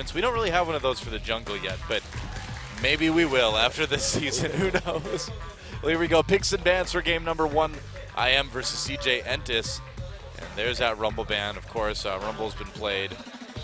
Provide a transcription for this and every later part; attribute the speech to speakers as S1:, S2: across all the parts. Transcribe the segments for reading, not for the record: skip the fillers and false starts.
S1: champions. We don't really have one of those for the jungle yet, but maybe we will after this season. Who knows? Well, here we go. Picks and bans for game number 1. IM versus CJ Entus. And there's that Rumble ban. Of course, Rumble's been played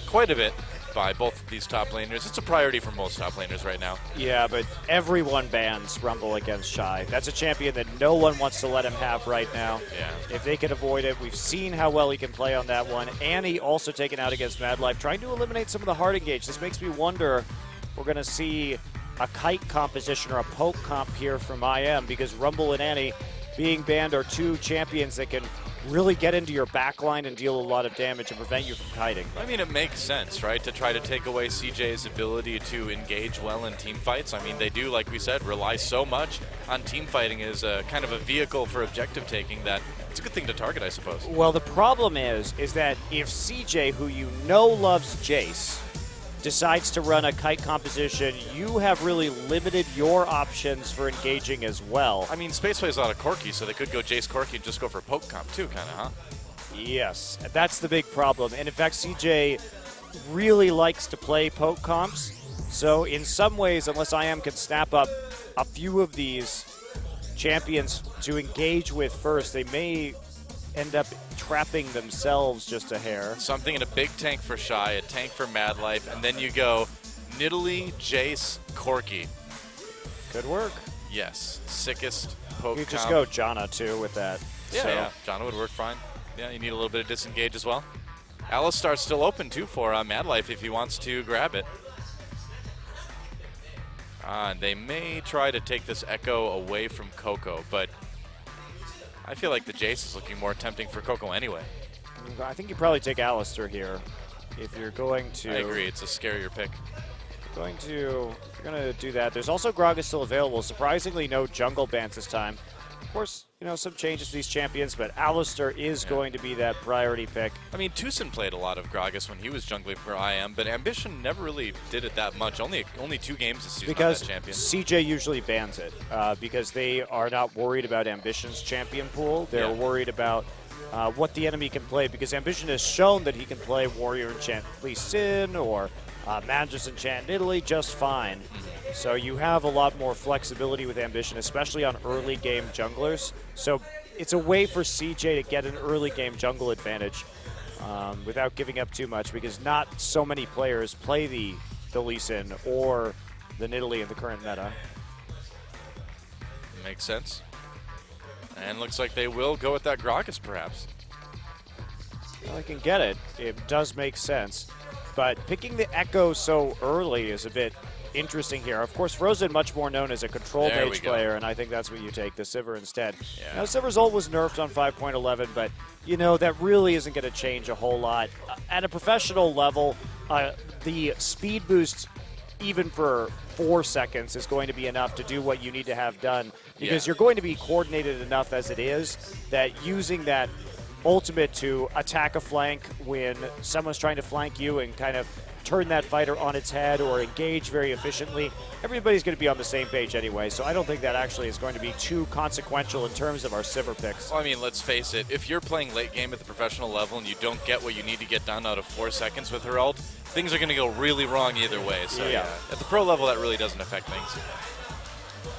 S1: quite a bit by both of these top laners. It's a priority for most top laners right now.
S2: Yeah, but everyone bans Rumble against Shy. That's a champion that no one wants to let him have right now.
S1: Yeah.
S2: If they can avoid it, we've seen how well he can play on that one. Annie also taken out against Mad Life, trying to eliminate some of the hard engage. This makes me wonder if we're going to see a kite composition or a poke comp here from IM, because Rumble and Annie being banned are two champions that can really get into your backline and deal a lot of damage and prevent you from kiting.
S1: I mean, it makes sense, right, to try to take away CJ's ability to engage well in team fights. I mean, they do, like we said, rely so much on team fighting as a kind of a vehicle for objective taking that it's a good thing to target, I suppose.
S2: Well, the problem is that if CJ, who you know loves Jace, decides to run a kite composition, you have really limited your options for engaging as well.
S1: I mean, Space plays a lot of Corki, so they could go Jace Corki and just go for poke comp too, kind of, huh?
S2: Yes, that's the big problem. And in fact, CJ really likes to play poke comps. So in some ways, unless IM can snap up a few of these champions to engage with first, they may end up trapping themselves just a hair.
S1: Something in a big tank for Shy, a tank for Mad Life, and then you go Nidalee, Jace, Corki.
S2: Good work.
S1: Yes, sickest poke
S2: You just
S1: comp.
S2: go Janna too with that.
S1: Yeah, Janna would work fine. Yeah, you need a little bit of disengage as well. Alistar's still open too for Mad Life if he wants to grab it. And they may try to take this Echo away from Coco, but I feel like the Jace is looking more tempting for Coco anyway.
S2: I think you probably take Alistar here if you're going to.
S1: I agree, it's a scarier pick.
S2: If you're going to do that. There's also Gragas still available. Surprisingly, no jungle bans this time. Of course, you know, some changes to these champions, but Alistar is going to be that priority pick.
S1: I mean, Tucson played a lot of Gragas when he was jungling for IM, but Ambition never really did it that much. Only 2 games this season
S2: because
S1: on that champion.
S2: CJ usually bans it because they are not worried about Ambition's champion pool. They're worried about what the enemy can play, because Ambition has shown that he can play Warrior Enchant Lee Sin or Magus Enchant Nidalee just fine. So you have a lot more flexibility with Ambition, especially on early game junglers. So it's a way for CJ to get an early game jungle advantage without giving up too much, because not so many players play the Lee Sin or the Nidalee in the current meta.
S1: Makes sense. And looks like they will go with that Gragas, perhaps.
S2: Well, I can get it. It does make sense. But picking the Echo so early is a bit interesting here. Of course, Frozen much more known as a control mage player, and I think that's what you take, the Sivir instead.
S1: Yeah.
S2: Now, Sivir's ult was nerfed on 5.11, but, you know, that really isn't going to change a whole lot. At a professional level, the speed boost, even for 4 seconds, is going to be enough to do what you need to have done, because you're going to be coordinated enough as it is that using that ultimate to attack a flank when someone's trying to flank you and kind of turn that fighter on its head or engage very efficiently, everybody's going to be on the same page anyway, so I don't think that actually is going to be too consequential in terms of our Sivir picks.
S1: Well, I mean, let's face it, if you're playing late game at the professional level and you don't get what you need to get done out of 4 seconds with her ult, things are going to go really wrong either way. So yeah, at the pro level, that really doesn't affect things.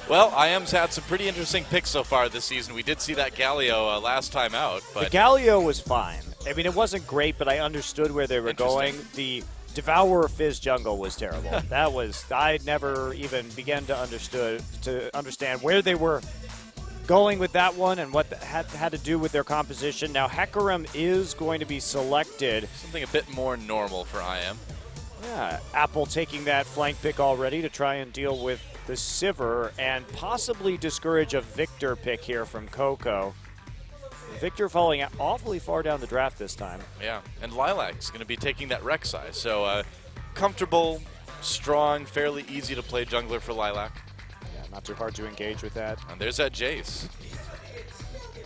S1: Well, IM's had some pretty interesting picks so far this season. We did see that Galio last time out. But
S2: the Galio was fine. I mean, it wasn't great, but I understood where they were going. The Devourer Fizz jungle was terrible. That was, I never even began to understand where they were going with that one and what had to do with their composition. Now, Hecarim is going to be selected.
S1: Something a bit more normal for IM.
S2: Yeah, Apple taking that flank pick already to try and deal with the Sivir and possibly discourage a Victor pick here from Coco. Victor falling awfully far down the draft this time.
S1: Yeah, and Lilac's going to be taking that Rek'Sai. So comfortable, strong, fairly easy to play jungler for Lilac.
S2: Yeah, not too hard to engage with that.
S1: And there's that Jace.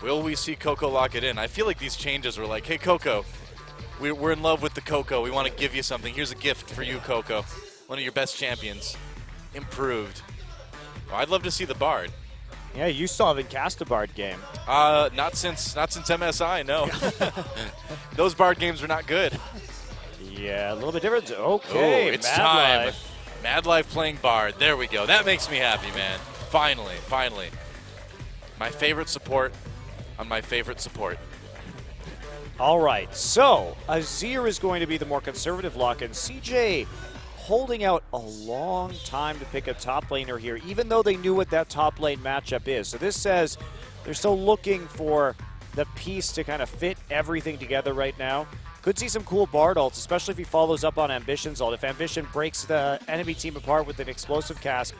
S1: Will we see Coco lock it in? I feel like these changes were like, hey, Coco, we're in love with the Coco. We want to give you something. Here's a gift for you, Coco. One of your best champions. Improved. Well, I'd love to see the Bard.
S2: Yeah, you still haven't cast a Bard game.
S1: Not since MSI, no. Those Bard games were not good.
S2: Yeah, a little bit different. Okay,
S1: Ooh, it's
S2: Mad
S1: time.
S2: Life.
S1: Mad Life playing Bard. There we go. That makes me happy, man. Finally, finally. My favorite support on my favorite support.
S2: All right, so Azir is going to be the more conservative lock, and CJ holding out a long time to pick a top laner here, even though they knew what that top lane matchup is. So this says they're still looking for the piece to kind of fit everything together right now. Could see some cool Bard ults, especially if he follows up on Ambition's ult. If Ambition breaks the enemy team apart with an explosive cast,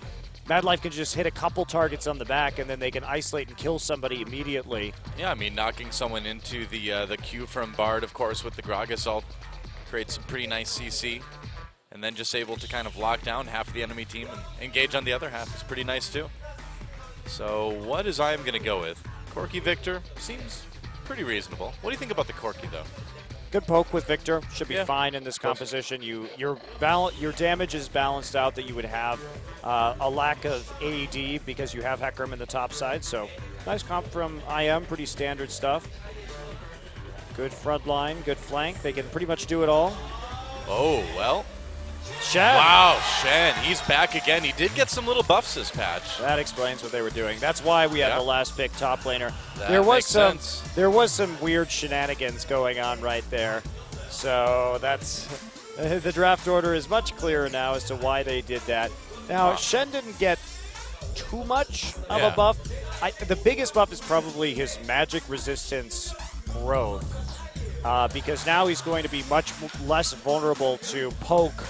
S2: Mad Life can just hit a couple targets on the back, and then they can isolate and kill somebody immediately.
S1: Yeah, I mean, knocking someone into the Q from Bard, of course, with the Gragas ult creates some pretty nice CC. And then just able to kind of lock down half of the enemy team and engage on the other half is pretty nice too. So what is I am going to go with? Corki Victor seems pretty reasonable. What do you think about the Corki though?
S2: Good poke with Victor. Should be
S1: Yeah.
S2: fine in this composition. Your damage is balanced out that you would have a lack of AD because you have Hecarim in the top side. So nice comp from IM. Pretty standard stuff. Good front line. Good flank. They can pretty much do it all.
S1: Oh, well.
S2: Shen.
S1: Wow, Shen. He's back again. He did get some little buffs this patch.
S2: That explains what they were doing. That's why we had
S1: Yeah.
S2: the last pick top laner.
S1: That makes sense.
S2: There was some weird shenanigans going on right there. So that's the draft order is much clearer now as to why they did that. Now Shen didn't get too much of a buff. The biggest buff is probably his magic resistance growth. Because now he's going to be much less vulnerable to poke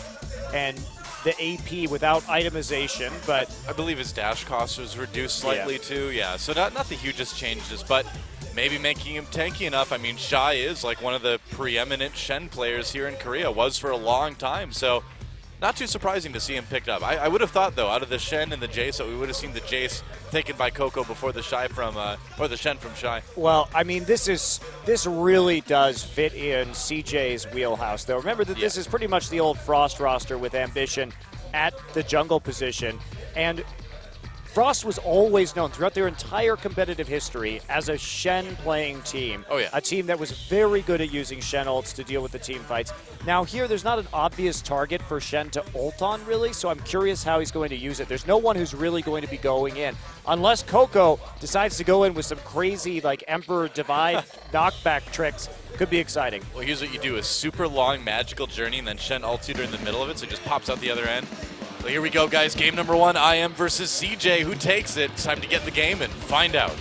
S2: and the AP without itemization, but
S1: I believe his dash cost was reduced slightly too. Yeah, so not the hugest changes, but maybe making him tanky enough. I mean, Shai is like one of the preeminent Shen players here in Korea, was for a long time, so not too surprising to see him picked up. I would have thought, though, out of the Shen and the Jace, that we would have seen the Jace taken by Coco before the Shai from, or the Shen from Shai.
S2: Well, I mean, this really does fit in CJ's wheelhouse, though. Remember that this is pretty much the old Frost roster with Ambition at the jungle position, and Frost was always known throughout their entire competitive history as a Shen playing team.
S1: Oh, yeah.
S2: A team that was very good at using Shen ults to deal with the team fights. Now here, there's not an obvious target for Shen to ult on, really, so I'm curious how he's going to use it. There's no one who's really going to be going in. Unless Coco decides to go in with some crazy, like, Emperor Divide knockback tricks. Could be exciting.
S1: Well, here's what you do, a super long magical journey, and then Shen ults you during the middle of it, so it just pops out the other end. Well, here we go, guys. Game number 1, IM versus CJ. Who takes it? It's time to get in the game and find out.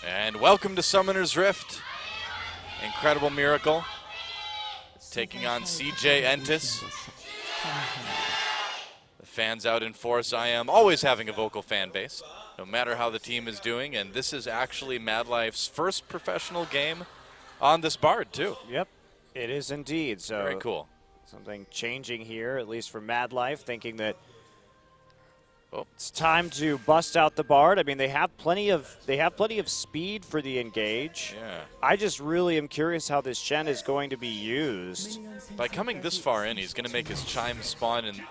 S1: And welcome to Summoner's Rift. Incredible Miracle. Taking on CJ Entus. The fans out in force. IM always having a vocal fan base, no matter how the team is doing. And this is actually Mad Life's first professional game on this Bard, too.
S2: Yep, it is indeed. So
S1: very cool.
S2: Something changing here, at least for Mad Life, thinking that it's time to bust out the Bard. I mean, they have plenty of speed for the engage.
S1: Yeah.
S2: I just really am curious how this Shen is going to be used.
S1: By coming this far in, he's going to make his Chime spawn in,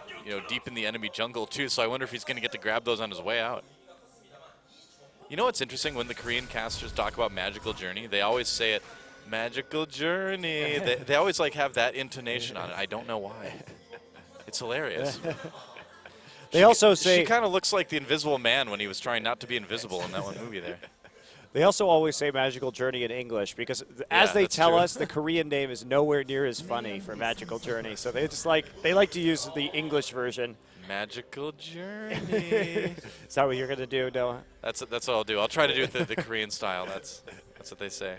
S1: deep in the enemy jungle too. So I wonder if he's going to get to grab those on his way out. You know what's interesting? When the Korean casters talk about Magical Journey, they always say it, Magical Journey. they always like have that intonation on it. I don't know why. It's hilarious.
S2: They also say
S1: she kind of looks like the Invisible Man when he was trying not to be invisible in that one movie there.
S2: They also always say Magical Journey in English because, as they tell
S1: true.
S2: us, the Korean name is nowhere near as funny for Magical Journey. So they like to use the English version.
S1: Magical Journey.
S2: Is that what you're gonna do, Noah?
S1: That's what I'll do. I'll try to do it the Korean style. That's what they say.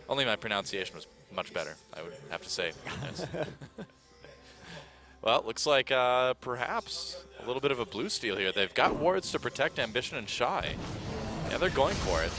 S1: Only my pronunciation was much better, I would have to say. Yes. Well, it looks like perhaps a little bit of a blue steal here. They've got wards to protect Ambition and Shai. Yeah, they're going for it.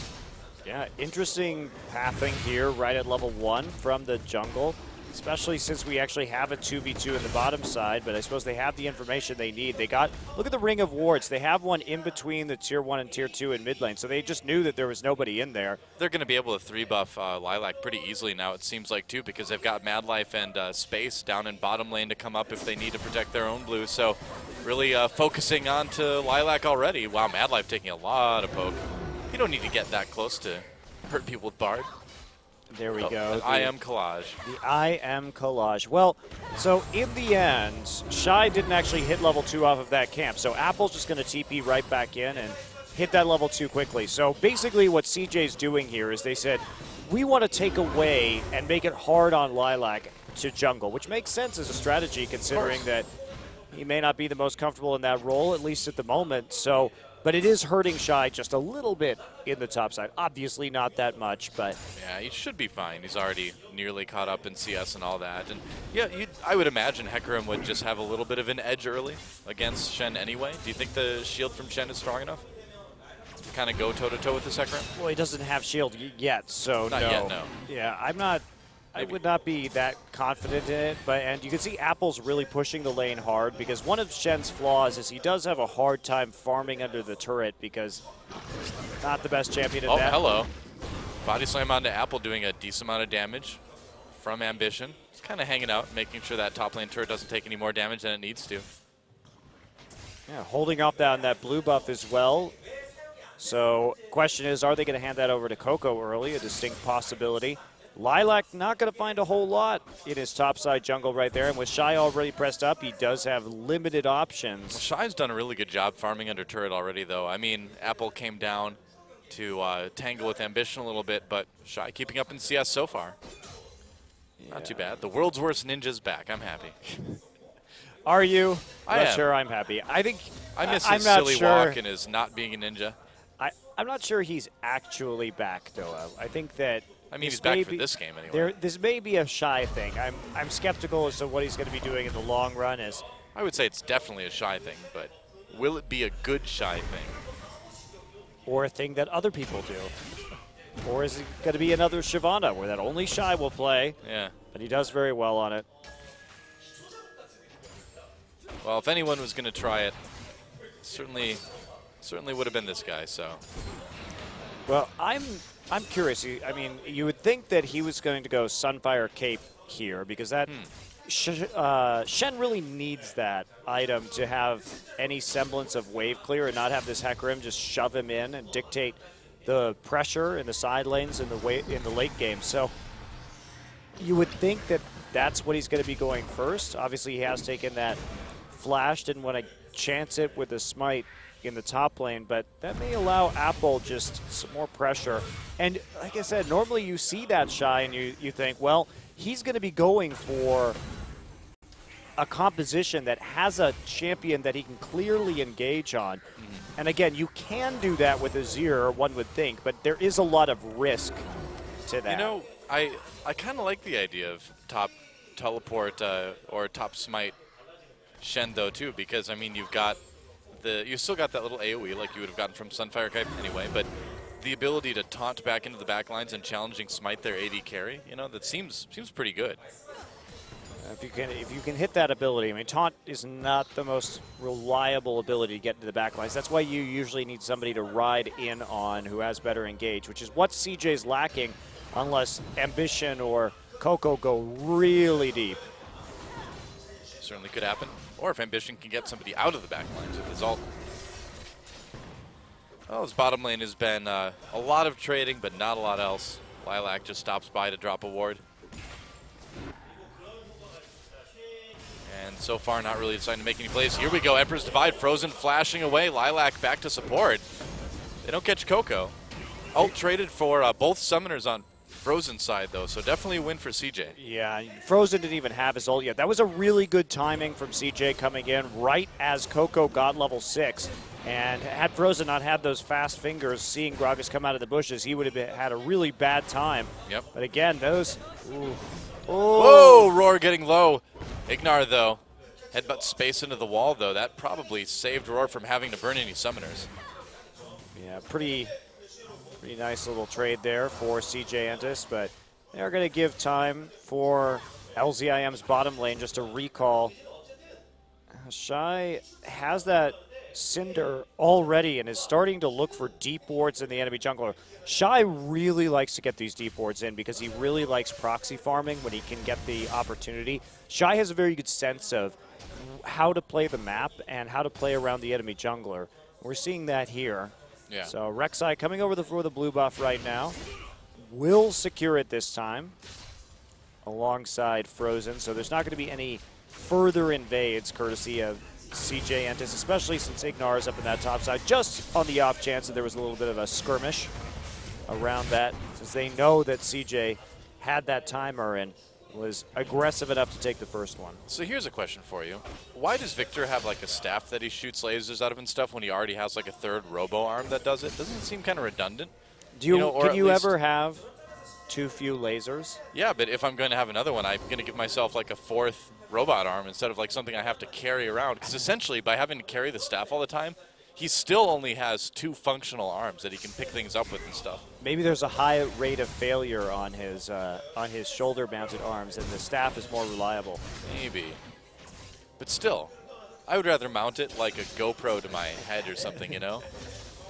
S2: Yeah, interesting pathing here right at level 1 from the jungle. especially since we actually have a 2v2 in the bottom side, but I suppose they have the information they need. They got, look at the Ring of Wards. They have one in between the Tier 1 and Tier 2 in mid lane, so they just knew that there was nobody in there.
S1: They're going to be able to 3-buff Lilac pretty easily now, it seems like, too, because they've got Mad Life and Space down in bottom lane to come up if they need to protect their own blue. So really focusing on to Lilac already. Wow, Mad Life taking a lot of poke. You don't need to get that close to hurt people with Bard.
S2: There we go.
S1: I am collage.
S2: The I am collage. Well, so in the end, Shy didn't actually hit level 2 off of that camp. So Apple's just going to TP right back in and hit that level 2 quickly. So basically what CJ's doing here is they said, we want to take away and make it hard on Lilac to jungle, which makes sense as a strategy considering that he may not be the most comfortable in that role, at least at the moment. So, but it is hurting Shy just a little bit in the top side. Obviously not that much, but...
S1: Yeah, he should be fine. He's already nearly caught up in CS and all that. And yeah, I would imagine Hecarim would just have a little bit of an edge early against Shen anyway. Do you think the shield from Shen is strong enough to kind of go toe-to-toe with this Hecarim?
S2: Well, he doesn't have shield yet, so
S1: Not yet, no.
S2: Yeah, I would not be that confident in it, and you can see Apple's really pushing the lane hard because one of Shen's flaws is he does have a hard time farming under the turret because he's not the best champion in that.
S1: Oh, hello. Body slam onto Apple doing a decent amount of damage from Ambition. He's kind of hanging out, making sure that top lane turret doesn't take any more damage than it needs to.
S2: Yeah, holding off that blue buff as well. So question is, are they going to hand that over to Coco early? A distinct possibility. Lilac not going to find a whole lot in his topside jungle right there, and with Shy already pressed up, he does have limited options.
S1: Well, Shy's done a really good job farming under turret already, though. I mean, Apple came down to tangle with Ambition a little bit, but Shy keeping up in CS so far. Yeah. Not too bad. The world's worst ninja's back. I'm happy.
S2: Are you?
S1: I am.
S2: Sure, I'm happy. I think
S1: I miss
S2: I'm
S1: his
S2: not
S1: silly
S2: sure.
S1: walk and his not being a ninja.
S2: I'm not sure he's actually back, though. I think that.
S1: I mean, he's back for this game anyway.
S2: This may be a Shy thing. I'm skeptical as to what he's going to be doing in the long run.
S1: I would say it's definitely a Shy thing, but will it be a good Shy thing?
S2: Or a thing that other people do? Or is it going to be another Shyvana where that only Shy will play?
S1: Yeah.
S2: But he does very well on it.
S1: Well, if anyone was going to try it, certainly would have been this guy. So.
S2: Well, I'm curious. I mean, you would think that he was going to go Sunfire Cape here because that Shen really needs that item to have any semblance of wave clear and not have this Hecarim just shove him in and dictate the pressure in the side lanes in the late game. So you would think that that's what he's going to be going first. Obviously, he has taken that flash, didn't want to chance it with the smite in the top lane, but that may allow Apple just some more pressure. And like I said, normally you see that Shy and you think, well, he's going to be going for a composition that has a champion that he can clearly engage on. Mm-hmm. And again, you can do that with Azir, one would think, but there is a lot of risk to that.
S1: You know, I kind of like the idea of top teleport or top smite Shen though too, because I mean you still got that little AoE like you would have gotten from Sunfire Cape anyway, but the ability to taunt back into the back lines and challenging smite their AD carry, you know, that seems pretty good.
S2: If you can hit that ability, I mean, taunt is not the most reliable ability to get into the back lines. That's why you usually need somebody to ride in on who has better engage, which is what CJ's lacking unless Ambition or Coco go really deep.
S1: Certainly could happen. Or if Ambition can get somebody out of the back lines with his ult. Well, his bottom lane has been a lot of trading, but not a lot else. Lilac just stops by to drop a ward. And so far, not really deciding to make any plays. Here we go, Emperor's Divide, Frozen flashing away. Lilac back to support. They don't catch Coco. Ult traded for both summoners on Frozen side, though, so definitely a win for CJ.
S2: Yeah, Frozen didn't even have his ult yet. That was a really good timing from CJ coming in right as Coco got level 6. And had Frozen not had those fast fingers, seeing Gragas come out of the bushes, he would have had a really bad time.
S1: Yep.
S2: But again, those... Ooh.
S1: Oh! Whoa, Roar getting low. Ignar, though, headbutt space into the wall, though. That probably saved Roar from having to burn any summoners.
S2: Yeah, pretty nice little trade there for CJ Entus, but they're going to give time for LZIM's bottom lane, just a recall. Shy has that Cinder already and is starting to look for deep wards in the enemy jungler. Shy really likes to get these deep wards in because he really likes proxy farming when he can get the opportunity. Shy has a very good sense of how to play the map and how to play around the enemy jungler. We're seeing that here.
S1: Yeah.
S2: So Rek'Sai coming over for the blue buff right now. Will secure it this time alongside Frozen. So there's not going to be any further invades courtesy of CJ Entus, especially since Ignar is up in that top side, just on the off chance that there was a little bit of a skirmish around that, since they know that CJ had that timer and was aggressive enough to take the first one.
S1: So here's a question for you. Why does Victor have like a staff that he shoots lasers out of and stuff when he already has like a third robo arm that does it? Doesn't it seem kind of redundant?
S2: Do you,
S1: or
S2: can
S1: at
S2: you
S1: least-
S2: ever have too few lasers?
S1: Yeah, but if I'm going to have another one, I'm going to give myself like a fourth robot arm instead of like something I have to carry around. Because essentially, by having to carry the staff all the time, he still only has 2 functional arms that he can pick things up with and stuff.
S2: Maybe there's a high rate of failure on his shoulder-mounted arms, and the staff is more reliable.
S1: Maybe. But still, I would rather mount it like a GoPro to my head or something, you know?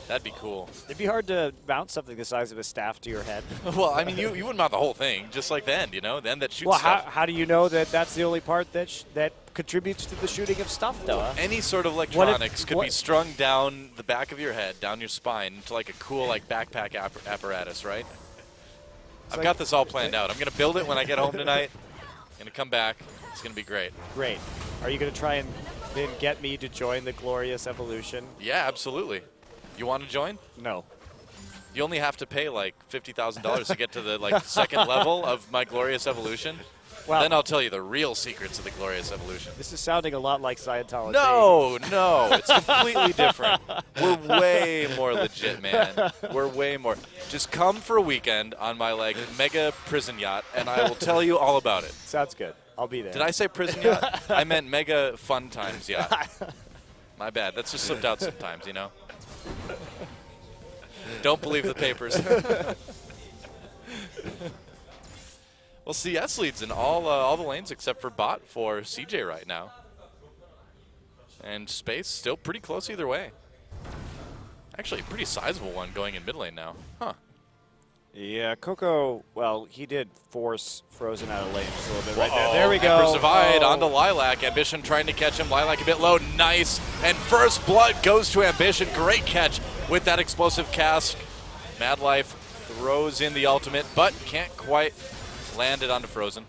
S1: That'd be cool.
S2: It'd be hard to mount something the size of a staff to your head.
S1: Well, I mean, you wouldn't mount the whole thing, just like the end, you know? The end that shoots
S2: Well,
S1: stuff.
S2: how do you know that that's the only part that that contributes to the shooting of stuff, though?
S1: Any sort of electronics could be strung down the back of your head, down your spine, into like a cool like backpack apparatus, right? I've got this all planned out. I'm going to build it when I get home tonight. I'm going to come back. It's going to be great.
S2: Great. Are you going to try and then get me to join the Glorious Evolution?
S1: Yeah, absolutely. You want to join?
S2: No.
S1: You only have to pay like $50,000 to get to the like second level of my Glorious Evolution.
S2: Well,
S1: Then I'll tell you the real secrets of the Glorious Evolution.
S2: this is sounding a lot like Scientology.
S1: No, it's completely different. We're way more legit, man. We're way more. Just come for a weekend on my like mega prison yacht, and I will tell you all about it.
S2: Sounds good. I'll be there.
S1: Did I say prison yacht? I meant mega fun times yacht. My bad. That's just slipped out sometimes, you know. Don't believe the papers. Well, CS leads in all the lanes except for bot for CJ right now. And space still pretty close either way. Actually, a pretty sizable one going in mid lane now. Huh.
S2: Yeah, Coco, well, he did force Frozen out of lane just a little bit right there. There we go.
S1: Emperor's Divide onto Lilac. Ambition trying to catch him. Lilac a bit low. Nice. And first blood goes to Ambition. Great catch with that explosive cast. Mad Life throws in the ultimate, but can't quite land it onto Frozen.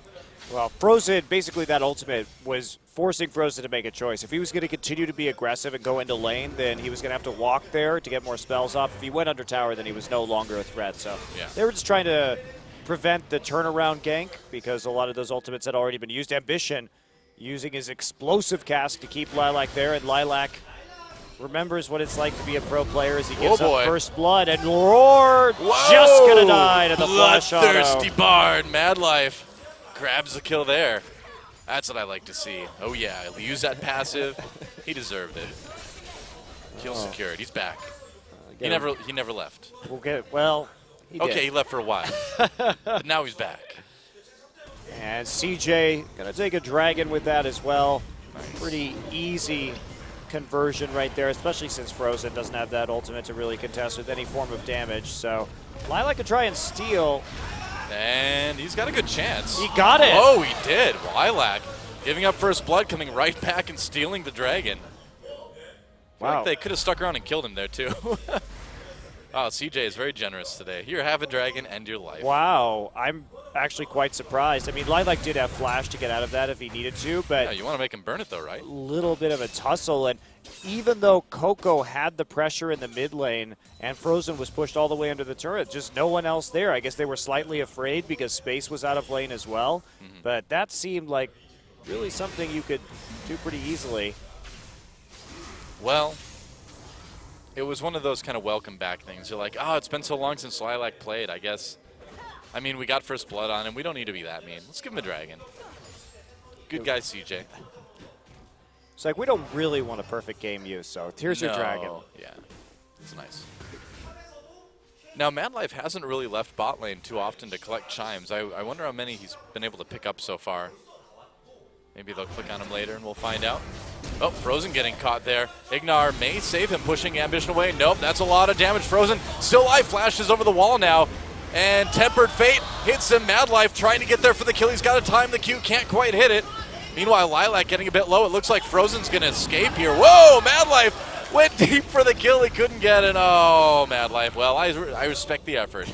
S2: Well, Frozen, basically that ultimate was forcing Frozen to make a choice. If he was going to continue to be aggressive and go into lane, then he was going to have to walk there to get more spells off. If he went under tower, then he was no longer a threat. So
S1: yeah.
S2: They were just trying to prevent the turnaround gank because a lot of those ultimates had already been used. Ambition using his explosive cast to keep Lilac there, and Lilac remembers what it's like to be a pro player as he gives up first blood, and Lord just going to die to the flash auto.
S1: Bloodthirsty Bard. Mad Life grabs the kill there. That's what I like to see. Oh yeah, he'll use that passive. He deserved it. Kill secured. He's back. He never left.
S2: We'll get well. He did.
S1: Okay, he left for a while, but now he's back.
S2: And CJ gonna take a dragon with that as well.
S1: Nice.
S2: Pretty easy conversion right there, especially since Frozen doesn't have that ultimate to really contest with any form of damage. So Lilac could try and steal.
S1: And he's got a good chance.
S2: He got it.
S1: Oh, he did. Lilac giving up first blood, coming right back and stealing the dragon.
S2: Wow.
S1: Like they could have stuck around and killed him there too. Oh, CJ is very generous today. Here, have a dragon, end your life.
S2: Wow, I'm actually quite surprised. I mean, Lilac did have flash to get out of that if he needed to, but
S1: Yeah, you want to make him burn it though, right?
S2: a little bit of a tussle. And even though Coco had the pressure in the mid lane and Frozen was pushed all the way under the turret, just no one else there. I guess they were slightly afraid because Space was out of lane as well. But that seemed like really something you could do pretty easily.
S1: Well, it was one of those kind of welcome back things. You're like, oh, it's been so long since Lilac played, I guess. I mean, we got first blood on him. We don't need to be that mean. Let's give him a dragon. Good guy, CJ.
S2: It's like we don't really want a perfect game use, so here's your dragon.
S1: Yeah, it's nice. Now, Mad Life hasn't really left bot lane too often to collect chimes. I wonder how many he's been able to pick up so far. Maybe they'll click on him later and we'll find out. Oh, Frozen getting caught there. Ignar may save him, pushing Ambition away. Nope, that's a lot of damage. Frozen still alive, flashes over the wall now. And Tempered Fate hits him. Mad Life trying to get there for the kill. He's got to time the Q, can't quite hit it. Meanwhile, Lilac getting a bit low. It looks like Frozen's going to escape here. Whoa, Mad Life went deep for the kill. He couldn't get it. Oh, Mad Life. Well, I respect the effort.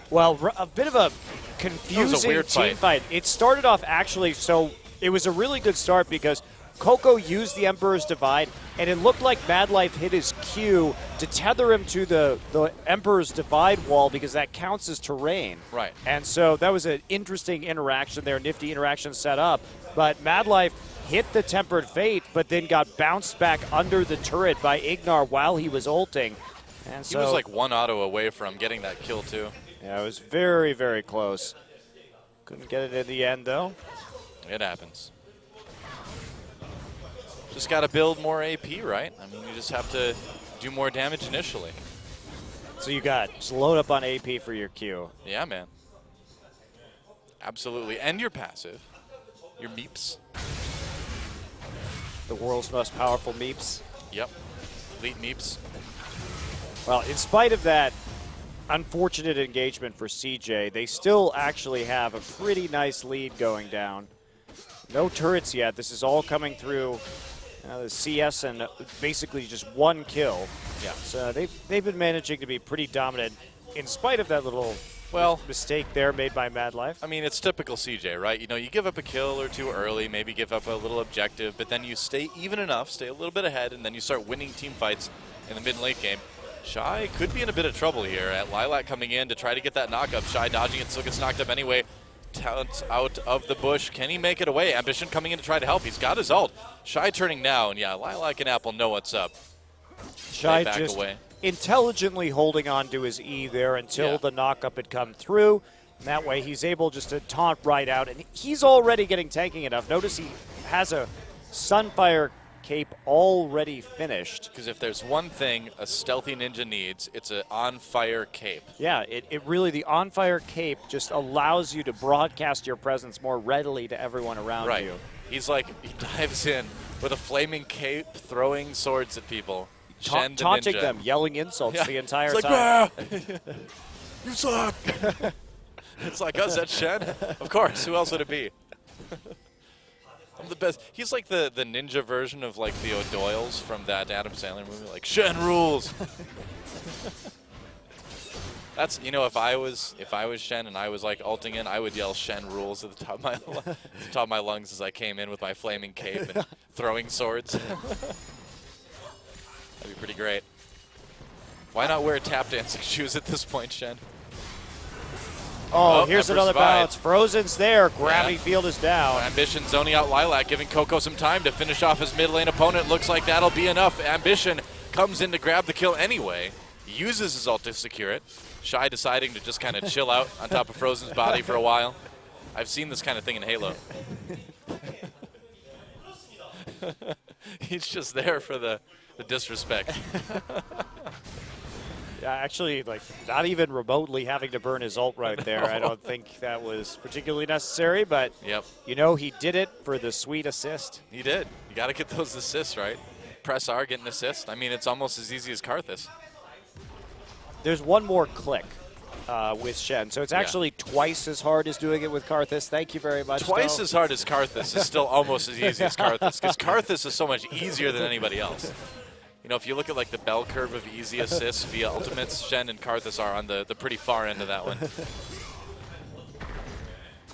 S2: Well, a bit of a confusing
S1: weird
S2: team fight. It started off actually, so it was a really good start because Coco used the Emperor's Divide, and it looked like Mad Life hit his Q to tether him to the Emperor's Divide wall because that counts as terrain.
S1: Right.
S2: And so that was an interesting interaction there, nifty interaction set up. But Mad Life hit the Tempered Fate, but then got bounced back under the turret by Ignar while he was ulting. And so
S1: He was like one auto away from getting that kill, too.
S2: yeah, it was very, very close. Couldn't get it in the end, though.
S1: It happens. Just got to build more AP, right? I mean, you just have to do more damage initially.
S2: So you got just load up on AP for your Q.
S1: Yeah, man. Absolutely. And your passive. Your meeps.
S2: The world's most powerful meeps.
S1: Yep. Elite meeps.
S2: Well, in spite of that unfortunate engagement for CJ, they still actually have a pretty nice lead going down. No turrets yet. This is all coming through the CS and basically just one kill.
S1: Yeah.
S2: So they've been managing to be pretty dominant in spite of that little mistake there made by Mad Life.
S1: I mean, it's typical CJ, right? You know, you give up a kill or two early, maybe give up a little objective, but then you stay even enough, stay a little bit ahead, and then you start winning team fights in the mid and late game. Shy could be in a bit of trouble here. At Lilac coming in to try to get that knockup. Shy dodging it, still gets knocked up anyway. Talent out of the bush. Can he make it away? Ambition coming in to try to help. He's got his ult. Shy turning now, and yeah, Lilac and Apple know what's up.
S2: Shy
S1: back
S2: just
S1: away.
S2: Intelligently holding on to his E there until the knockup had come through. And that way he's able just to taunt right out. And he's already getting tanking enough. Notice he has a Sunfire cape already finished.
S1: Because if there's one thing a stealthy ninja needs, it's an on-fire cape.
S2: Yeah, it really, the on-fire cape just allows you to broadcast your presence more readily to everyone around
S1: Right.
S2: you.
S1: He's like, he dives in with a flaming cape, throwing swords at people. Shen the
S2: Taunting
S1: ninja.
S2: them, yelling insults the entire
S1: It's like,
S2: time.
S1: "Ah, you suck. It's like us, that's Shen. Of course, who else would it be? I'm the best. He's like the ninja version of like the O'Doyles from that Adam Sandler movie, like Shen rules. That's, you know, if I was Shen and I was like ulting in, I would yell Shen rules at the top of my lungs as I came in with my flaming cape and throwing swords. That'd be pretty great. Why not wear tap dancing shoes at this point, Shen?
S2: Oh, here's
S1: Emperor's
S2: another
S1: Divide.
S2: bounce. Frozen's there. Gravity
S1: Yeah.
S2: field is down.
S1: Ambition zoning out Lilac, giving Coco some time to finish off his mid lane opponent. Looks like that'll be enough. Ambition comes in to grab the kill anyway. Uses his ult to secure it. Shy deciding to just kind of chill out on top of Frozen's body for a while. I've seen this kind of thing in Halo. He's just there for the disrespect.
S2: Yeah, actually, like, not even remotely having to burn his ult right there. I don't think that was particularly necessary, but,
S1: Yep,
S2: you know, he did it for the sweet assist.
S1: he did. You got to get those assists, right? Press R, get an assist. I mean, it's almost as easy as Karthus.
S2: There's one more click with Shen, so it's actually twice as hard as doing it with Karthus. Thank you very much.
S1: Twice
S2: though.
S1: as hard as Karthus is still almost as easy as Karthus, because Karthus is so much easier than anybody else. You know, if you look at like the bell curve of easy assists via ultimates, Shen and Karthus are on the pretty far end of that one.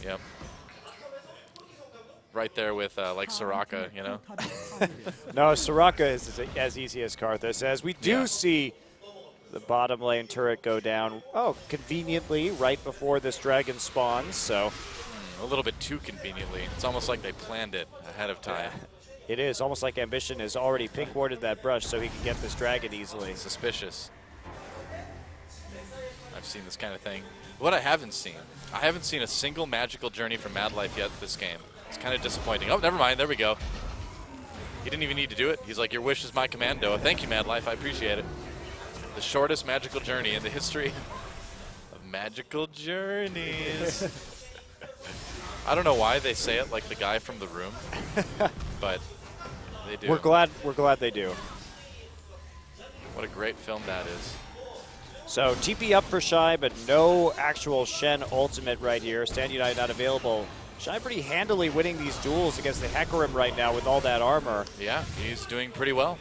S1: Yep. Right there with like Soraka, you know.
S2: No, Soraka is as easy as Karthus, as we do
S1: Yeah.
S2: see the bottom lane turret go down, conveniently right before this dragon spawns, so.
S1: A little bit too conveniently. It's almost like they planned it ahead of time.
S2: It is almost like Ambition has already pink warded that brush so he can get this dragon easily.
S1: Suspicious. I've seen this kind of thing. What I haven't seen a single magical journey from Mad Life yet this game. It's kind of disappointing. Oh, never mind. There we go. He didn't even need to do it. He's like, your wish is my command, Doa. Thank you, Mad Life. I appreciate it. The shortest magical journey in the history of magical journeys. I don't know why they say it like the guy from The Room, but they do.
S2: We're glad they do.
S1: What a great film that is.
S2: So TP up for Shy, but no actual Shen ultimate right here. Stand United not available. Shy pretty handily winning these duels against the Hecarim right now with all that armor.
S1: Yeah, he's doing pretty well.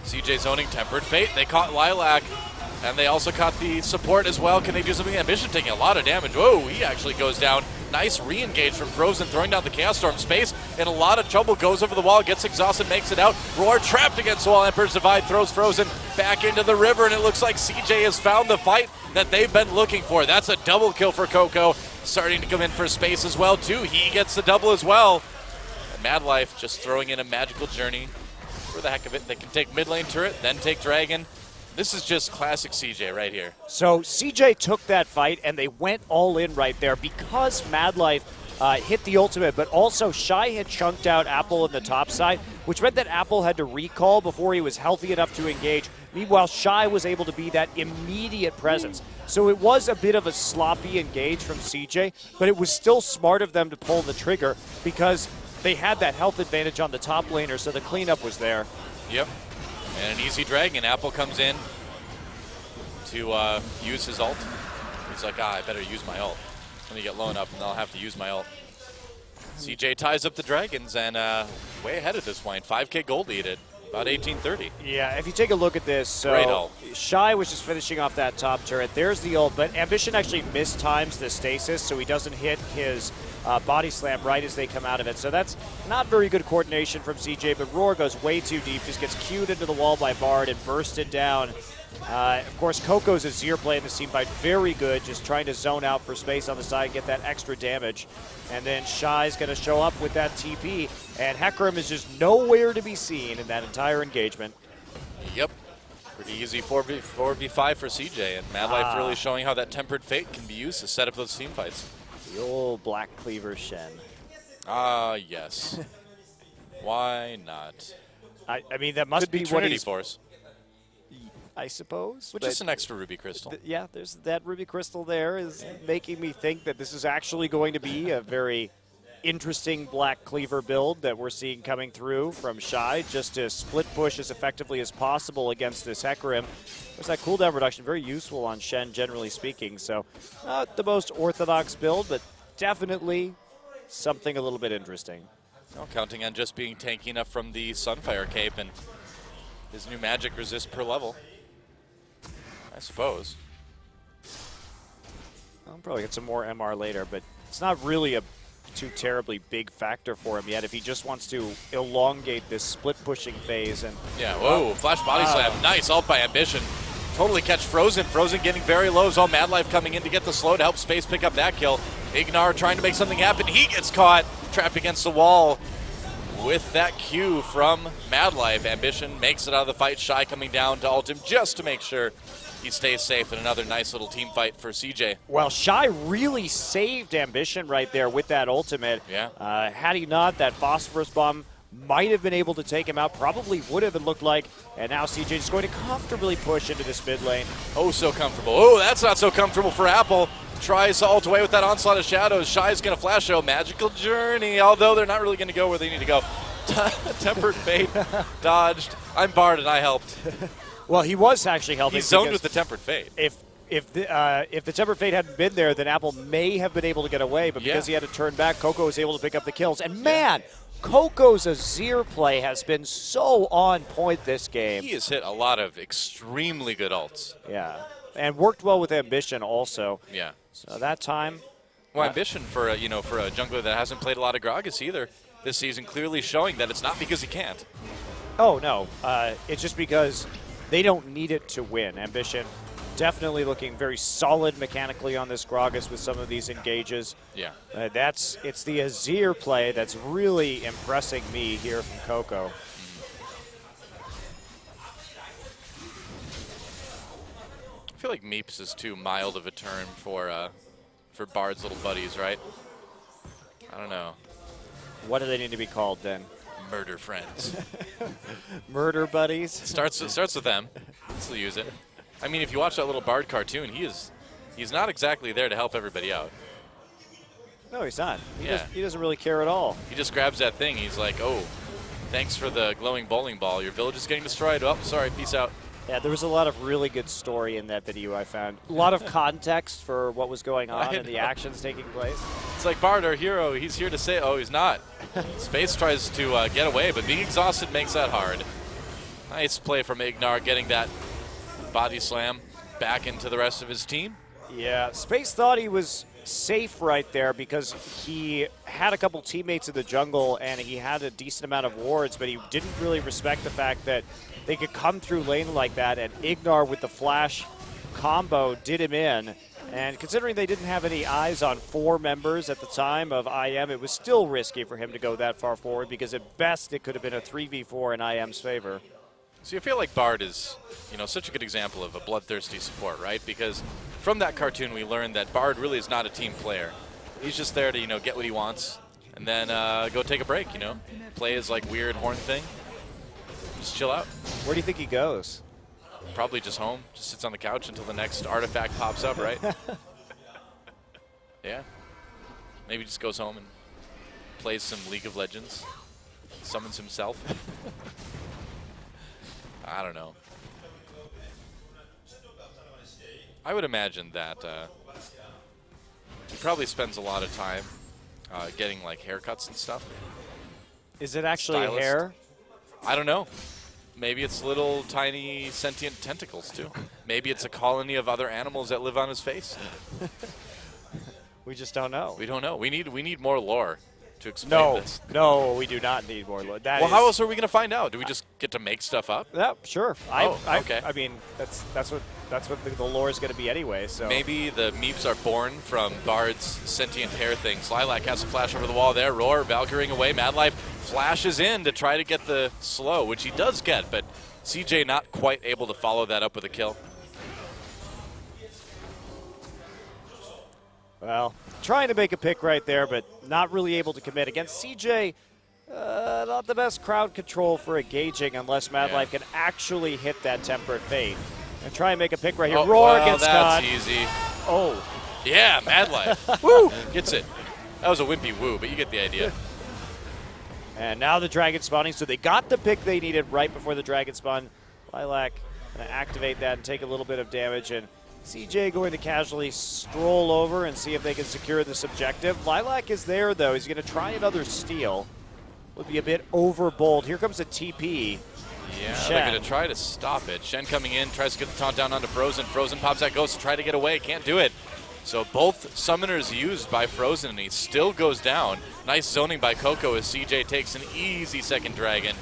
S1: CJ's owning Tempered Fate. They caught Lilac, and they also caught the support as well. Can they do something? Ambition taking a lot of damage. Whoa, he actually goes down. Nice re-engage from Frozen, throwing down the Chaos Storm. Space in a lot of trouble, goes over the wall, gets exhausted, makes it out. Roar trapped against the wall. Emperor's Divide throws Frozen back into the river, and it looks like CJ has found the fight that they've been looking for. That's a double kill for Coco. Starting to come in for Space as well, too. He gets the double as well. And Mad Life just throwing in a magical journey. For the heck of it, they can take mid lane turret, then take Dragon. This is just classic CJ right here.
S2: So CJ took that fight, and they went all in right there because Mad Life hit the ultimate, but also Shy had chunked out Apple in the top side, which meant that Apple had to recall before he was healthy enough to engage. Meanwhile, Shy was able to be that immediate presence. So it was a bit of a sloppy engage from CJ, but it was still smart of them to pull the trigger because they had that health advantage on the top laner, so the cleanup was there.
S1: Yep. And an easy Dragon. Apple comes in to use his ult. He's like, I better use my ult. Let me get low enough, and then I'll have to use my ult. CJ ties up the Dragons, and way ahead at this point. 5K gold lead at about 1830.
S2: Yeah, if you take a look at this,
S1: Great
S2: so
S1: ult.
S2: Shy was just finishing off that top turret. There's the ult, but Ambition actually mistimes the stasis, so he doesn't hit his body slam right as they come out of it. So that's not very good coordination from CJ, but Roar goes way too deep, just gets cued into the wall by Bard and bursted down. Of course, Coco's Azir play in this team fight very good, just trying to zone out for space on the side, get that extra damage. And then Shy's going to show up with that TP, and Hecarim is just nowhere to be seen in that entire engagement.
S1: Yep. Pretty easy 4v5 for CJ, and Mad Life really showing how that Tempered Fate can be used to set up those team fights.
S2: The old Black Cleaver Shen.
S1: Yes. Why not?
S2: I mean, that must
S1: Could be
S2: what
S1: Trinity
S2: he's,
S1: Force.
S2: I suppose.
S1: Which
S2: but
S1: is an extra Ruby Crystal.
S2: Yeah, there's that Ruby Crystal there is making me think that this is actually going to be a very interesting Black Cleaver build that we're seeing coming through from Shy, just to split push as effectively as possible against this Hecarim. There's that cooldown reduction, very useful on Shen, generally speaking. So not the most orthodox build, but definitely something a little bit interesting.
S1: Well, counting on just being tanky enough from the Sunfire Cape and his new magic resist per level, I suppose.
S2: I'll probably get some more MR later, but it's not really a too terribly big factor for him yet if he just wants to elongate this split pushing phase. And
S1: yeah, whoa, flash body slam. Nice ult by Ambition. Totally catch Frozen. Frozen getting very low. All Mad Life coming in to get the slow to help Space pick up that kill. Ignar trying to make something happen. He gets caught, trapped against the wall with that Q from Mad Life. Ambition makes it out of the fight. Shy coming down to ult him just to make sure he stays safe in another nice little team fight for CJ.
S2: Well, Shy really saved Ambition right there with that ultimate.
S1: Yeah.
S2: Had he not, that Phosphorus Bomb might have been able to take him out, probably would have, it looked like. And now CJ is going to comfortably push into this mid lane.
S1: Oh, so comfortable. Oh, that's not so comfortable for Apple. Tries to ult away with that Onslaught of Shadows. Shy's going to flash out Magical Journey, although they're not really going to go where they need to go. Tempered Fate dodged. I'm Bard and I helped.
S2: Well, he was actually helping.
S1: He's zoned with the Tempered Fate.
S2: If the Tempered Fate hadn't been there, then Apple may have been able to get away. But because he had to turn back, Coco was able to pick up the kills. And man, Coco's Azir play has been so on point this game.
S1: He has hit a lot of extremely good ults.
S2: Yeah, and worked well with Ambition also.
S1: Yeah.
S2: So that time.
S1: Well, Ambition for a jungler that hasn't played a lot of Gragas either this season, clearly showing that it's not because he can't.
S2: Oh no, it's just because they don't need it to win. Ambition definitely looking very solid mechanically on this Gragas with some of these engages.
S1: Yeah.
S2: It's the Azir play that's really impressing me here from Coco.
S1: I feel like Meeps is too mild of a term for Bard's little buddies, right? I don't know.
S2: What do they need to be called then?
S1: Murder friends.
S2: Murder buddies?
S1: Starts with them. Still use it. I mean, if you watch that little Bard cartoon, he's not exactly there to help everybody out.
S2: No, he's not.
S1: Yeah.
S2: He doesn't really care at all.
S1: He just grabs that thing. He's like, oh, thanks for the glowing bowling ball. Your village is getting destroyed. Oh, sorry, peace out.
S2: Yeah, there was a lot of really good story in that video, I found. A lot of context for what was going on and the actions taking place.
S1: It's like Bard, our hero, he's here to say, oh, he's not. Space tries to get away, but being exhausted makes that hard. Nice play from Ignar, getting that body slam back into the rest of his team.
S2: Yeah, Space thought he was safe right there because he had a couple teammates in the jungle and he had a decent amount of wards, but he didn't really respect the fact that they could come through lane like that, and Ignar with the flash combo did him in. And considering they didn't have any eyes on 4 members at the time of IM, it was still risky for him to go that far forward because at best it could have been a 3v4 in IM's favor.
S1: So you feel like Bard is, such a good example of a bloodthirsty support, right? Because from that cartoon we learned that Bard really is not a team player. He's just there to, get what he wants and then go take a break, Play his like weird horn thing. Just chill out.
S2: Where do you think he goes?
S1: Probably just home. Just sits on the couch until the next artifact pops up, right? Yeah. Maybe just goes home and plays some League of Legends. Summons himself. I don't know. I would imagine that he probably spends a lot of time getting like haircuts and stuff.
S2: Is it actually
S1: Stylist.
S2: hair?
S1: I don't know. Maybe it's little tiny sentient tentacles too. Maybe it's a colony of other animals that live on his face.
S2: We just don't know.
S1: We don't know. We need more lore to explain this.
S2: No, we do not need more lore.
S1: Well, how else are we going to find out? Do we just get to make stuff up?
S2: Yeah, sure.
S1: Okay.
S2: I mean, that's what the lore is going to be anyway. So
S1: maybe the meeps are born from Bard's sentient hair things. Lilac has a flash over the wall there. Roar, Valkyring away. Madlife flashes in to try to get the slow, which he does get, but CJ not quite able to follow that up with a kill.
S2: Well, trying to make a pick right there, but not really able to commit. Against CJ, not the best crowd control for engaging unless Madlife can actually hit that Tempered Fate. And try and make a pick right here.
S1: Oh,
S2: Roar
S1: well,
S2: gets
S1: that's
S2: caught.
S1: easy.
S2: Oh.
S1: Yeah, Madlife. Woo! Gets it. That was a wimpy woo, but you get the idea.
S2: And now the Dragon spawning, so they got the pick they needed right before the Dragon spawn. Lilac going to activate that and take a little bit of damage, and CJ going to casually stroll over and see if they can secure this objective. Lilac is there, though. He's going to try another steal. Would be a bit over bold. Here comes a TP.
S1: Yeah,
S2: Shen.
S1: they're going to try to stop it. Shen coming in, tries to get the taunt down onto Frozen. Frozen pops that Ghost to try to get away. Can't do it. So both summoners used by Frozen, and he still goes down. Nice zoning by Coco as CJ takes an easy second dragon.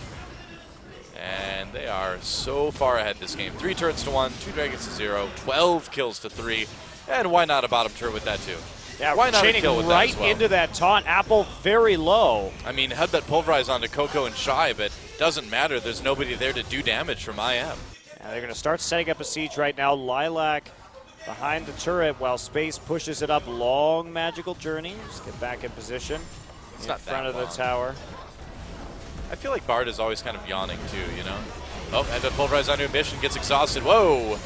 S1: And they are so far ahead this game. 3 turrets to 1, 2 dragons to 0, 12 kills to 3. And why not a bottom turret with that too?
S2: Yeah,
S1: why not a
S2: chaining
S1: kill with
S2: right
S1: that as well?
S2: into that taunt. Apple very low.
S1: I mean, headbutt pulverize onto Coco and Shy, but doesn't matter. There's nobody there to do damage from IM.
S2: Yeah, they're going to start setting up a siege right now. Lilac behind the turret while Space pushes it up. Long magical journey. Just get back in position.
S1: It's
S2: in
S1: not
S2: front
S1: that
S2: of the
S1: long.
S2: tower.
S1: I feel like Bard is always kind of yawning too, you know? Oh, headbutt pulverize onto Ambition, gets exhausted. Whoa!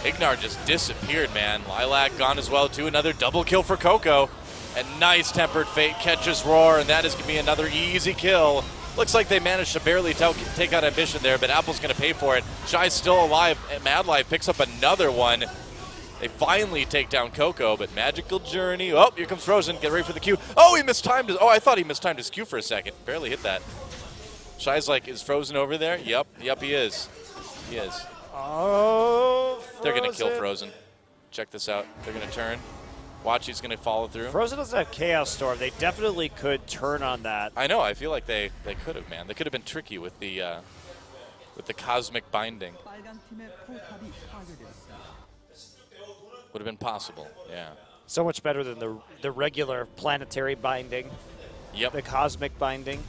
S1: Ignar just disappeared, man. Lilac gone as well too. Another double kill for Coco. And nice Tempered Fate catches Roar, and that is going to be another easy kill. Looks like they managed to barely take out Ambition there, but Apple's going to pay for it. Shy's still alive. Madlife picks up another one. They finally take down Coco, but Magical Journey. Oh, here comes Frozen. Get ready for the Q. Oh, he mistimed his. Oh, I thought he mistimed his Q for a second. Barely hit that. Shy's like, is Frozen over there? Yep, he is. He is.
S2: Oh, Frozen.
S1: They're going to kill Frozen. Check this out. They're going to turn. Watch, he's going to follow through.
S2: Frozen doesn't have Chaos Storm. They definitely could turn on that.
S1: I know. I feel like they could have, man. They could have been tricky with the cosmic binding. Would have been possible. Yeah.
S2: So much better than the regular planetary binding.
S1: Yep.
S2: The cosmic binding.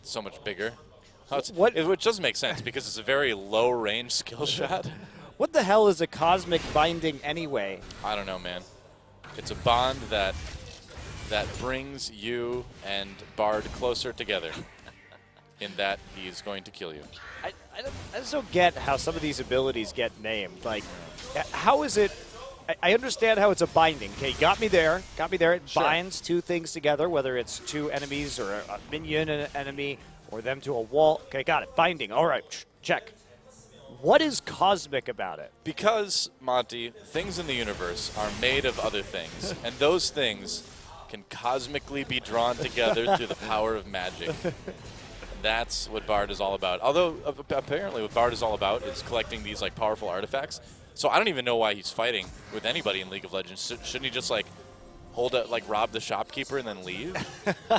S1: So much bigger. Which doesn't make sense because it's a very low range skill shot.
S2: What the hell is a cosmic binding anyway?
S1: I don't know, man. It's a bond that brings you and Bard closer together in that he's going to kill you.
S2: I just don't get how some of these abilities get named. Like, how is it I understand how it's a binding. Okay, got me there. It
S1: Sure.
S2: binds two things together, whether it's two enemies or a minion and an enemy, or them to a wall. Okay, got it. Binding. All right, check. What is cosmic about it?
S1: Because, Monty, things in the universe are made of other things, and those things can cosmically be drawn together through the power of magic. That's what Bard is all about. Although, apparently what Bard is all about is collecting these like powerful artifacts. So I don't even know why he's fighting with anybody in League of Legends. Shouldn't he just like rob the shopkeeper and then leave?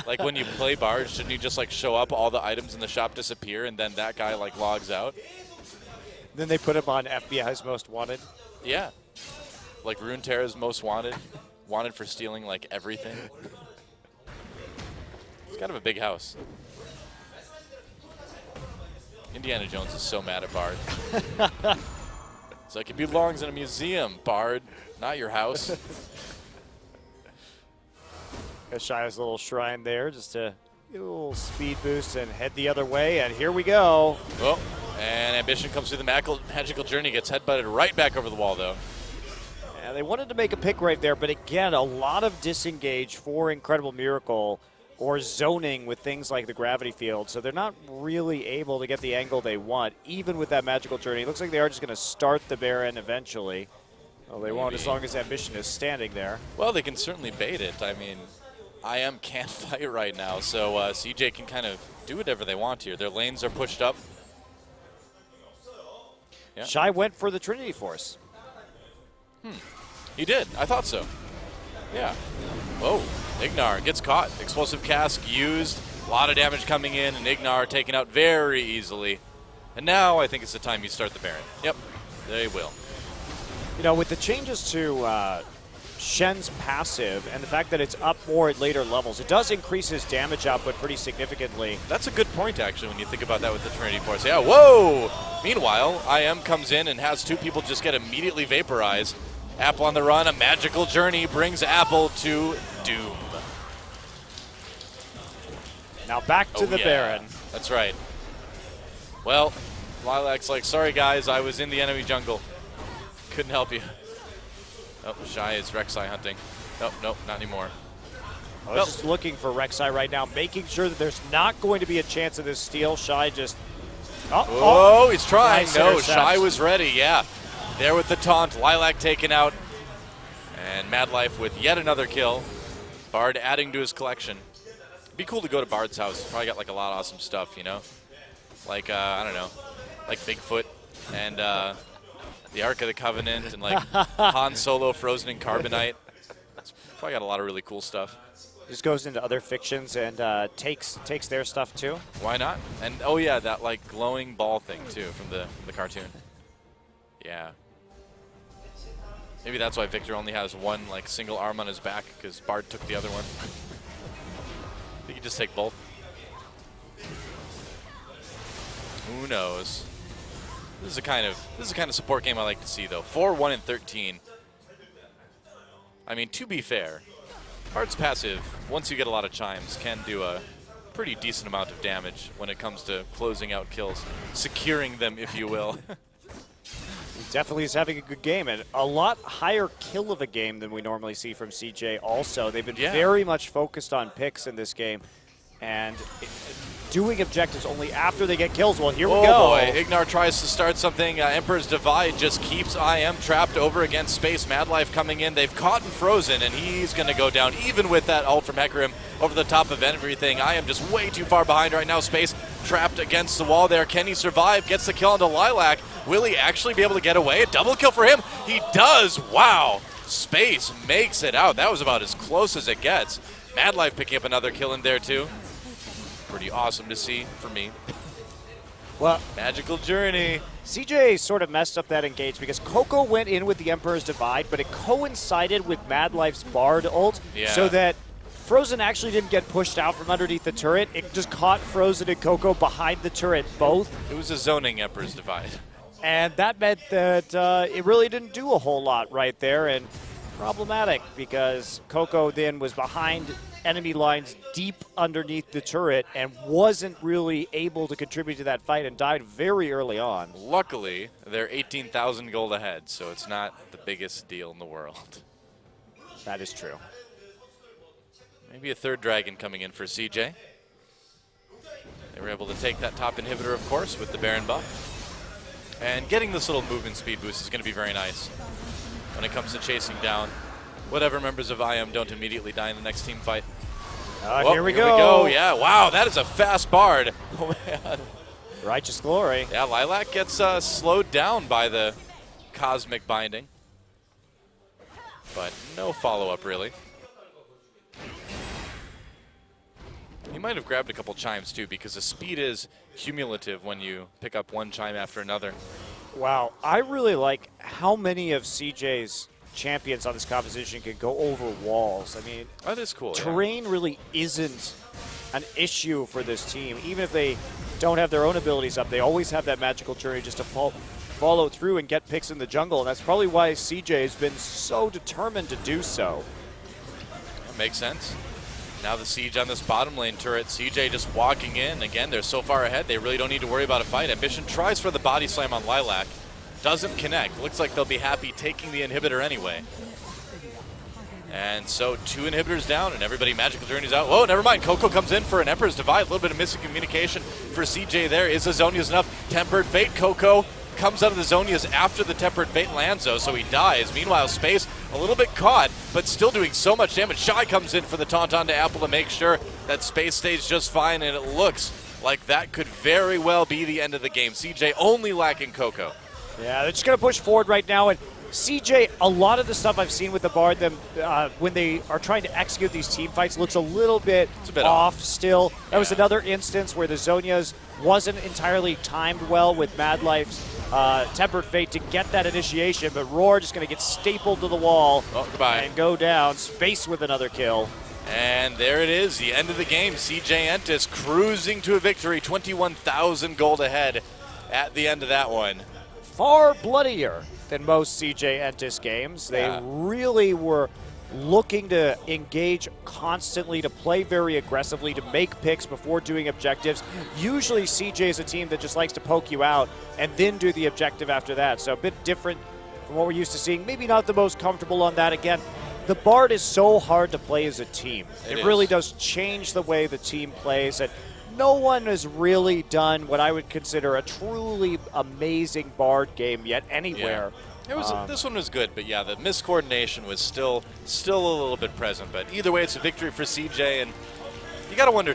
S1: Like when you play Bard, shouldn't you just like show up, all the items in the shop disappear, and then that guy like logs out?
S2: Then they put him on FBI's Most Wanted.
S1: Yeah. Like Runeterra's Most Wanted. Wanted for stealing like everything. It's kind of a big house. Indiana Jones is so mad at Bard. It's like, it belongs in a museum, Bard, not your house.
S2: Shia's little shrine there, just a little speed boost and head the other way, and here we go.
S1: Oh, and Ambition comes through the magical journey, gets headbutted right back over the wall, though.
S2: Yeah, they wanted to make a pick right there, but again, a lot of disengage for Incredible Miracle or zoning with things like the gravity field, so they're not really able to get the angle they want, even with that magical journey. It looks like they are just going to start the Baron eventually. Well, they won't as long as Ambition is standing there.
S1: Well, they can certainly bait it. I mean, IM can't fight right now, so CJ can kind of do whatever they want here. Their lanes are pushed up. Yeah.
S2: Shy went for the Trinity Force.
S1: He did. I thought so. Yeah. Whoa. Ignar gets caught. Explosive cask used. A lot of damage coming in, and Ignar taken out very easily. And now I think it's the time you start the Baron. Yep. They will.
S2: You know, with the changes to Shen's passive and the fact that it's up more at later levels, it does increase his damage output pretty significantly.
S1: That's a good point, actually, when you think about that with the Trinity Force. Yeah, whoa! Meanwhile, IM comes in and has two people just get immediately vaporized. Apple on the run, a magical journey brings Apple to doom.
S2: Now back to the Baron.
S1: That's right. Well, Lilac's like, sorry guys, I was in the enemy jungle. Couldn't help you. Oh, Shy is Rek'Sai hunting. Nope, nope, not anymore.
S2: I was just looking for Rek'Sai right now, making sure that there's not going to be a chance of this steal. Shy just...
S1: Oh, he's trying.
S2: Nice
S1: no,
S2: intercept.
S1: Shy was ready, yeah. There with the taunt, Lilac taken out. And Mad Life with yet another kill. Bard adding to his collection. It'd be cool to go to Bard's house. He's probably got like a lot of awesome stuff, you know? Like, I don't know, like Bigfoot and the Ark of the Covenant and like Han Solo frozen in carbonite. It's probably got a lot of really cool stuff.
S2: Just goes into other fictions and takes their stuff too.
S1: Why not? And oh yeah, that like glowing ball thing too from the cartoon. Yeah. Maybe that's why Victor only has one like single arm on his back, because Bard took the other one. He could just take both. Who knows? This is the kind of support game I like to see though. 4-1 and 13. I mean, to be fair, Bard's passive, once you get a lot of chimes, can do a pretty decent amount of damage when it comes to closing out kills, securing them, if you will.
S2: He definitely is having a good game, and a lot higher kill of a game than we normally see from CJ also. They've been very much focused on picks in this game, and doing objectives only after they get kills. Well, here we go.
S1: Oh boy, Ignar tries to start something. Emperor's Divide just keeps IM trapped over against space. Mad Life coming in. They've caught and frozen, and he's going to go down even with that ult from Hecarim over the top of everything. IM just way too far behind right now. Space trapped against the wall there. Can he survive? Gets the kill onto Lilac. Will he actually be able to get away? A double kill for him. He does. Wow. Space makes it out. That was about as close as it gets. Mad Life picking up another kill in there too. Pretty awesome to see for me.
S2: Well,
S1: magical journey.
S2: CJ sort of messed up that engage because Coco went in with the Emperor's Divide, but it coincided with Mad Life's Bard ult, so that Frozen actually didn't get pushed out from underneath the turret. It just caught Frozen and Coco behind the turret both.
S1: It was a zoning Emperor's Divide.
S2: And that meant that it really didn't do a whole lot right there. And problematic because Coco then was behind enemy lines deep underneath the turret and wasn't really able to contribute to that fight and died very early on.
S1: Luckily, they're 18,000 gold ahead, so it's not the biggest deal in the world.
S2: That is true.
S1: Maybe a third dragon coming in for CJ. They were able to take that top inhibitor, of course, with the Baron buff. And getting this little movement speed boost is going to be very nice when it comes to chasing down whatever members of IM don't immediately die in the next team fight.
S2: Here we go.
S1: Yeah, wow, that is a fast Bard. Oh, man.
S2: Righteous glory.
S1: Yeah, Lilac gets slowed down by the Cosmic Binding. But no follow-up, really. He might have grabbed a couple chimes, too, because the speed is cumulative when you pick up one chime after another.
S2: Wow, I really like how many of CJ's champions on this composition can go over walls. I mean,
S1: that is cool.
S2: Terrain really isn't an issue for this team. Even if they don't have their own abilities up, they always have that magical journey just to follow through and get picks in the jungle, and that's probably why CJ has been so determined to do so.
S1: That makes sense. Now the siege on this bottom lane turret. CJ just walking in. Again, they're so far ahead, they really don't need to worry about a fight. Ambition tries for the body slam on Lilac. Doesn't connect. Looks like they'll be happy taking the inhibitor anyway. And so 2 inhibitors down and everybody magical journeys out. Whoa, never mind. Coco comes in for an Emperor's Divide. A little bit of missing communication for CJ there. Is the Zonia's enough? Tempered Fate. Coco comes out of the Zonia's after the Tempered Fate lands, though, so he dies. Meanwhile, Space a little bit caught, but still doing so much damage. Shy comes in for the Tauntaun to Apple to make sure that Space stays just fine, and it looks like that could very well be the end of the game. CJ only lacking Coco.
S2: Yeah, they're just going to push forward right now, and CJ, a lot of the stuff I've seen with the Bard, them when they are trying to execute these team fights, looks a little bit, off still. That was another instance where the Zonia's wasn't entirely timed well with Mad Life's Tempered Fate to get that initiation, but Roar just going to get stapled to the wall and go down. Space with another kill.
S1: And there it is, the end of the game. CJ Entus cruising to a victory, 21,000 gold ahead at the end of that one.
S2: Far bloodier than most CJ Entus games. They really were looking to engage constantly, to play very aggressively, to make picks before doing objectives. Usually CJ is a team that just likes to poke you out and then do the objective after that. So a bit different from what we're used to seeing. Maybe not the most comfortable on that. Again, the Bard is so hard to play as a team. It really does change the way the team plays. And no one has really done what I would consider a truly amazing Bard game yet anywhere.
S1: It was this one was good, but yeah, the miscoordination was still a little bit present. But either way, it's a victory for CJ, and you got to wonder